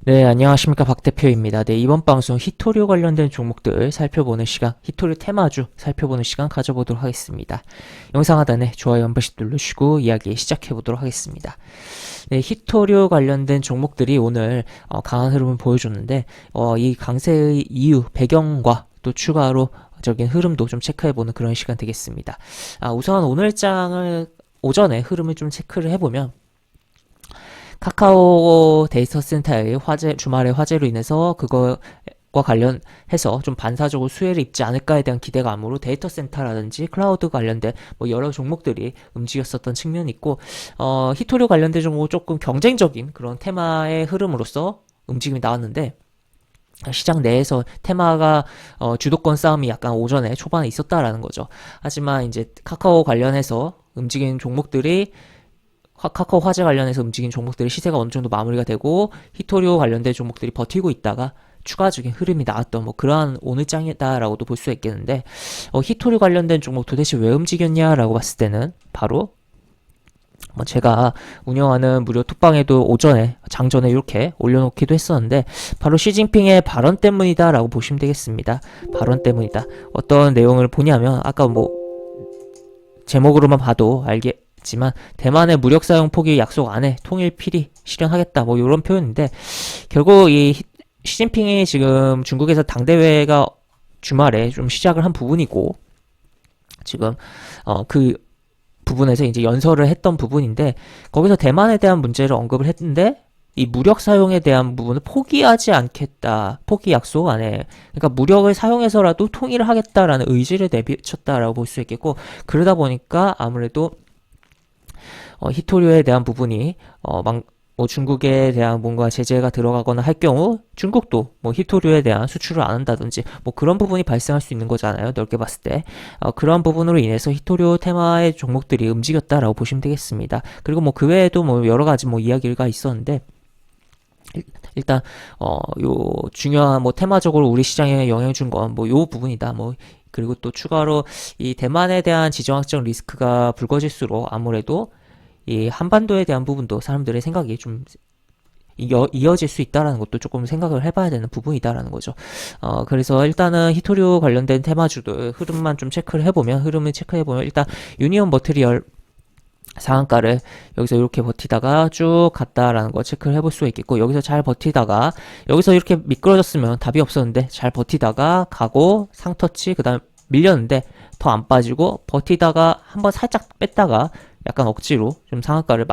네, 안녕하십니까. 박 대표입니다. 네, 이번 방송 히토류 관련된 종목들 살펴보는 시간, 히토류 테마주 살펴보는 시간 가져보도록 하겠습니다. 영상 하단에 좋아요 한 번씩 눌러주시고 이야기 시작해보도록 하겠습니다. 네, 히토류 관련된 종목들이 오늘 강한 흐름을 보여줬는데 이 강세의 이유, 배경과 또 추가로 적인 흐름도 좀 체크해보는 그런 시간 되겠습니다. 우선 오늘 장을 오전에 흐름을 좀 체크를 해보면 카카오 데이터 센터의 주말의 화재로 인해서 그거와 관련해서 좀 반사적으로 수혜를 입지 않을까에 대한 기대감으로 데이터 센터라든지 클라우드 관련된 뭐 여러 종목들이 움직였었던 측면이 있고, 히토류 관련된 종목 조금 경쟁적인 그런 테마의 흐름으로서 움직임이 나왔는데, 시장 내에서 테마가 주도권 싸움이 약간 오전에 초반에 있었다라는 거죠. 하지만 이제 카카오 관련해서 움직인 종목들이 카카오 화재 관련해서 움직인 종목들의 시세가 어느 정도 마무리가 되고 히토리오 관련된 종목들이 버티고 있다가 추가적인 흐름이 나왔던 뭐 그러한 오늘 장이다라고도 볼 수 있겠는데, 히토리 관련된 종목 도대체 왜 움직였냐라고 봤을 때는 바로 뭐 제가 운영하는 무료 톡방에도 오전에 장전에 이렇게 올려놓기도 했었는데 바로 시진핑의 발언 때문이다라고 보시면 되겠습니다. 발언 때문이다. 어떤 내용을 보냐면 아까 뭐 제목으로만 봐도 알겠지만 대만의 무력 사용 포기 약속 안에 통일 필히 실현하겠다 뭐 이런 표현인데, 결국 이 시진핑이 지금 중국에서 당대회가 주말에 좀 시작을 한 부분이고 지금 그 부분에서 이제 연설을 했던 부분인데, 거기서 대만에 대한 문제를 언급을 했는데 이 무력 사용에 대한 부분을 포기하지 않겠다, 포기 약속 안에, 그러니까 무력을 사용해서라도 통일을 하겠다라는 의지를 내비쳤다라고 볼 수 있겠고, 그러다 보니까 아무래도 히토류에 대한 부분이 뭐 중국에 대한 뭔가 제재가 들어가거나 할 경우 중국도 뭐 히토류에 대한 수출을 안 한다든지 뭐 그런 부분이 발생할 수 있는 거잖아요. 넓게 봤을 때 그런 부분으로 인해서 히토류 테마의 종목들이 움직였다라고 보시면 되겠습니다. 그리고 뭐 그 외에도 뭐 여러 가지 뭐 이야기가 있었는데, 일단 요 중요한 뭐 테마적으로 우리 시장에 영향을 준 건 뭐 요 부분이다. 뭐 그리고 또 추가로 이 대만에 대한 지정학적 리스크가 불거질수록 아무래도 이 한반도에 대한 부분도 사람들의 생각이 좀 이어질 수 있다라는 것도 조금 생각을 해봐야 되는 부분이다라는 거죠. 그래서 일단은 히토류 관련된 테마주들 흐름만 좀 흐름을 체크해보면 일단 유니온 머티리얼 상한가를 여기서 이렇게 버티다가 쭉 갔다라는 거 체크를 해볼 수 있겠고, 여기서 잘 버티다가 여기서 이렇게 미끄러졌으면 답이 없었는데 잘 버티다가 가고 상터치, 그 다음 밀렸는데 더 안 빠지고 버티다가 한번 살짝 뺐다가 약간 억지로 좀 상한가를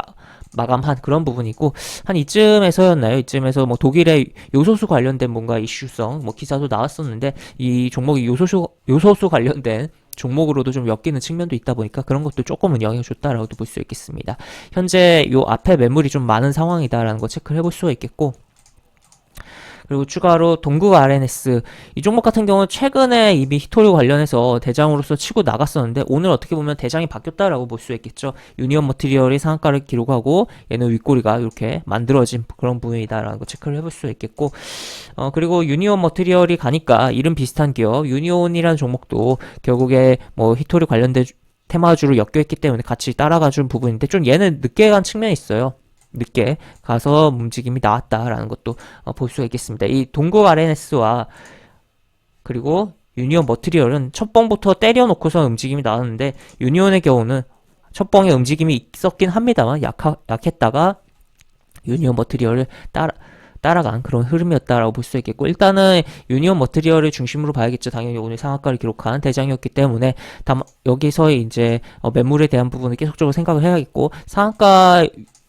마감한 그런 부분이고, 한 이쯤에서였나요? 이쯤에서 뭐 독일의 요소수 관련된 뭔가 이슈성 뭐 기사도 나왔었는데, 이 종목이 요소수 관련된 종목으로도 좀 엮이는 측면도 있다 보니까 그런 것도 조금은 영향을 줬다라고도 볼 수 있겠습니다. 현재 요 앞에 매물이 좀 많은 상황이다라는 거 체크를 해볼 수가 있겠고, 그리고 추가로 동국 RNS 이 종목 같은 경우는 최근에 이미 히토류 관련해서 대장으로서 치고 나갔었는데 오늘 어떻게 보면 대장이 바뀌었다라고 볼 수 있겠죠. 유니온 머티리얼이 상한가를 기록하고 얘는 윗꼬리가 이렇게 만들어진 그런 부분이다라는 거 체크를 해볼 수 있겠고, 그리고 유니온 머티리얼이 가니까 이름 비슷한 기업 유니온이라는 종목도 결국에 뭐 히토류 관련된 테마주로 엮여있기 때문에 같이 따라가준 부분인데 좀 얘는 늦게 간 측면이 있어요. 늦게 가서 움직임이 나왔다라는 것도 볼 수가 있겠습니다. 이 동국 RNS와 그리고 유니온 머티리얼은 첫 번부터 때려놓고서 움직임이 나왔는데, 유니온의 경우는 첫 번에 움직임이 있었긴 합니다만 약했다가 유니온 머티리얼을 따라간 그런 흐름이었다라고 볼 수 있겠고, 일단은 유니온 머티리얼을 중심으로 봐야겠죠. 당연히 오늘 상한가를 기록한 대장이었기 때문에 여기서 이제 매물에 대한 부분을 계속적으로 생각을 해야겠고, 상한가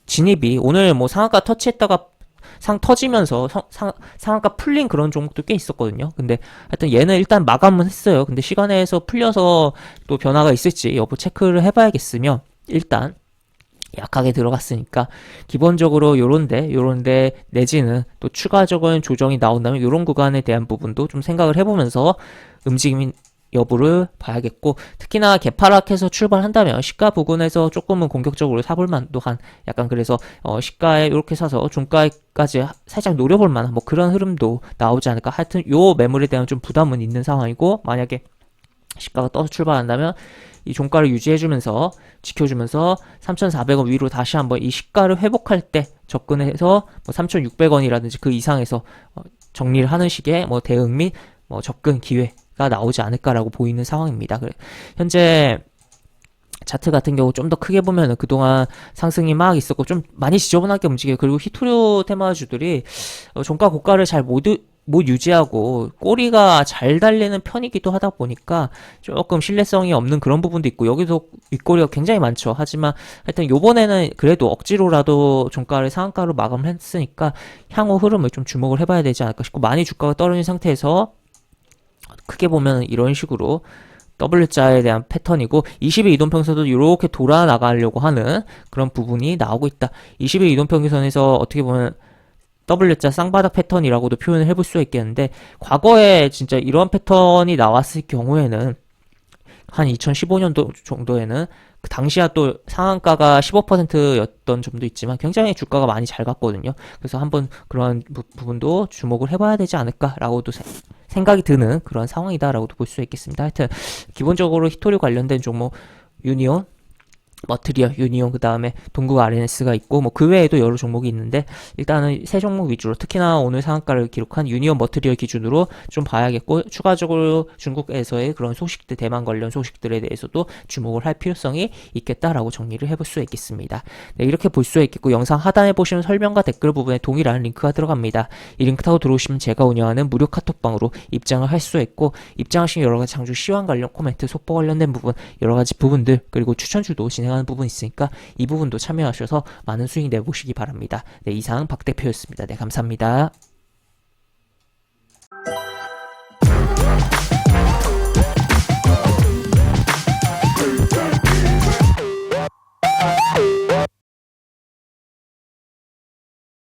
진입이 오늘 뭐 상한가 터치했다가 상 터지면서 상한가 풀린 그런 종목도 꽤 있었거든요. 근데 하여튼 얘는 일단 마감은 했어요. 근데 시간에서 풀려서 또 변화가 있을지 여부 체크를 해봐야겠으며, 일단 약하게 들어갔으니까 기본적으로 요런데 내지는 또 추가적인 조정이 나온다면 요런 구간에 대한 부분도 좀 생각을 해보면서 움직임 여부를 봐야겠고, 특히나 개파락해서 출발한다면 시가 부근에서 조금은 공격적으로 사볼 만도 한, 약간 그래서 시가에 이렇게 사서 종가까지 살짝 노려볼 만한 뭐 그런 흐름도 나오지 않을까. 하여튼 요 매물에 대한 좀 부담은 있는 상황이고, 만약에 시가가 떠서 출발한다면 이 종가를 유지해주면서 지켜주면서 3,400원 위로 다시 한번 이 시가를 회복할 때 접근해서 뭐 3,600원이라든지 그 이상에서 정리를 하는 식의 뭐 대응 및 뭐 접근 기회가 나오지 않을까라고 보이는 상황입니다. 현재 차트 같은 경우 좀 더 크게 보면은 그동안 상승이 막 있었고 좀 많이 지저분하게 움직여요. 그리고 히토류 테마주들이 종가 고가를 잘 못 유지하고 꼬리가 잘 달리는 편이기도 하다 보니까 조금 신뢰성이 없는 그런 부분도 있고, 여기도 윗꼬리가 굉장히 많죠. 하지만 하여튼 요번에는 그래도 억지로라도 종가를 상한가로 마감을 했으니까 향후 흐름을 좀 주목을 해봐야 되지 않을까 싶고, 많이 주가가 떨어진 상태에서 크게 보면 이런 식으로 W자에 대한 패턴이고, 20일 이동평선도 이렇게 돌아 나가려고 하는 그런 부분이 나오고 있다. 20일 이동평선에서 어떻게 보면 W자 쌍바닥 패턴이라고도 표현을 해볼 수가 있겠는데, 과거에 진짜 이런 패턴이 나왔을 경우에는 한 2015년도 정도에는 그 당시야 또 상한가가 15%였던 점도 있지만 굉장히 주가가 많이 잘 갔거든요. 그래서 한번 그런 부분도 주목을 해봐야 되지 않을까라고도 생각이 드는 그런 상황이다라고도 볼 수 있겠습니다. 하여튼 기본적으로 히토류 관련된 종목 유니온, 머트리얼, 유니온, 그 다음에 동국 RNS가 있고 뭐 그 외에도 여러 종목이 있는데, 일단은 세 종목 위주로 특히나 오늘 상한가를 기록한 유니온 머트리얼 기준으로 좀 봐야겠고, 추가적으로 중국에서의 그런 소식들, 대만 관련 소식들에 대해서도 주목을 할 필요성이 있겠다라고 정리를 해볼 수 있겠습니다. 네, 이렇게 볼 수 있겠고, 영상 하단에 보시면 설명과 댓글 부분에 동일한 링크가 들어갑니다. 이 링크 타고 들어오시면 제가 운영하는 무료 카톡방으로 입장을 할 수 있고, 입장하신 여러가지 장주 시황 관련 코멘트, 속보 관련된 부분, 여러가지 부분들, 그리고 추천주도 진행하는 부분 있으니까 이 부분도 참여하셔서 많은 수익 내보시기 바랍니다. 네, 이상 박 대표였습니다. 네, 감사합니다.